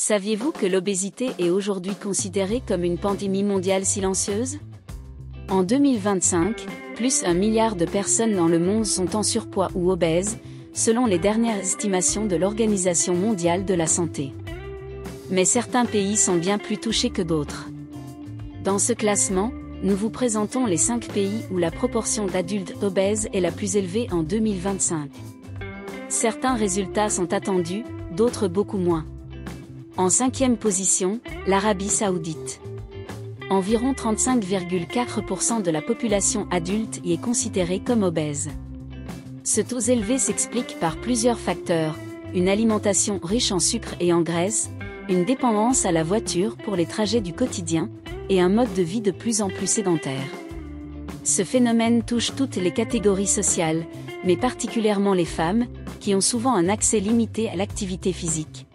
Saviez-vous que l'obésité est aujourd'hui considérée comme une pandémie mondiale silencieuse? En 2025, plus 1 milliard de personnes dans le monde sont en surpoids ou obèses, selon les dernières estimations de l'Organisation mondiale de la santé. Mais certains pays sont bien plus touchés que d'autres. Dans ce classement, nous vous présentons les 5 pays où la proportion d'adultes obèses est la plus élevée en 2025. Certains résultats sont attendus, d'autres beaucoup moins. En 5e position, l'Arabie Saoudite. Environ 35,4% de la population adulte y est considérée comme obèse. Ce taux élevé s'explique par plusieurs facteurs: une alimentation riche en sucre et en graisse, une dépendance à la voiture pour les trajets du quotidien, et un mode de vie de plus en plus sédentaire. Ce phénomène touche toutes les catégories sociales, mais particulièrement les femmes, qui ont souvent un accès limité à l'activité physique.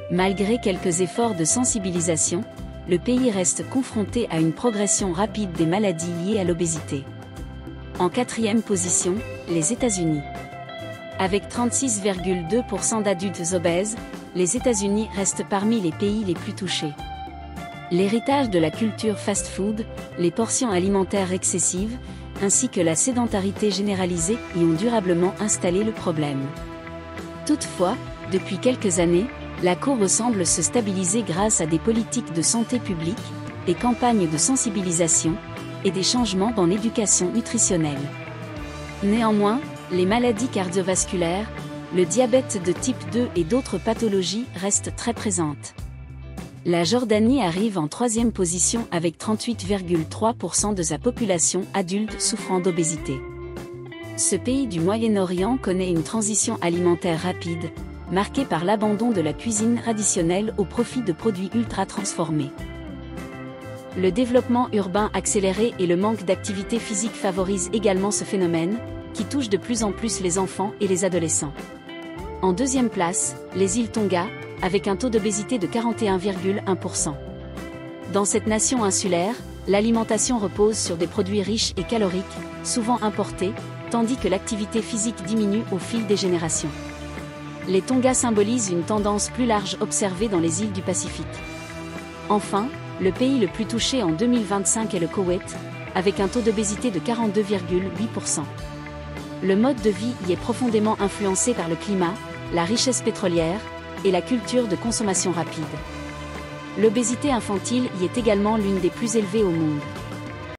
Malgré quelques efforts de sensibilisation, le pays reste confronté à une progression rapide des maladies liées à l'obésité. En 4e position, les États-Unis. Avec 36,2% d'adultes obèses, les États-Unis restent parmi les pays les plus touchés. L'héritage de la culture fast-food, les portions alimentaires excessives, ainsi que la sédentarité généralisée y ont durablement installé le problème. Toutefois, depuis quelques années, la courbe semble se stabiliser grâce à des politiques de santé publique, des campagnes de sensibilisation, et des changements dans l'éducation nutritionnelle. Néanmoins, les maladies cardiovasculaires, le diabète de type 2 et d'autres pathologies restent très présentes. La Jordanie arrive en 3e position avec 38,3% de sa population adulte souffrant d'obésité. Ce pays du Moyen-Orient connaît une transition alimentaire rapide, marquée par l'abandon de la cuisine traditionnelle au profit de produits ultra-transformés. Le développement urbain accéléré et le manque d'activité physique favorisent également ce phénomène, qui touche de plus en plus les enfants et les adolescents. En 2e place, les îles Tonga, avec un taux d'obésité de 41,1%. Dans cette nation insulaire, l'alimentation repose sur des produits riches et caloriques, souvent importés, tandis que l'activité physique diminue au fil des générations. Les Tonga symbolisent une tendance plus large observée dans les îles du Pacifique. Enfin, le pays le plus touché en 2025 est le Koweït, avec un taux d'obésité de 42,8%. Le mode de vie y est profondément influencé par le climat, la richesse pétrolière, et la culture de consommation rapide. L'obésité infantile y est également l'une des plus élevées au monde.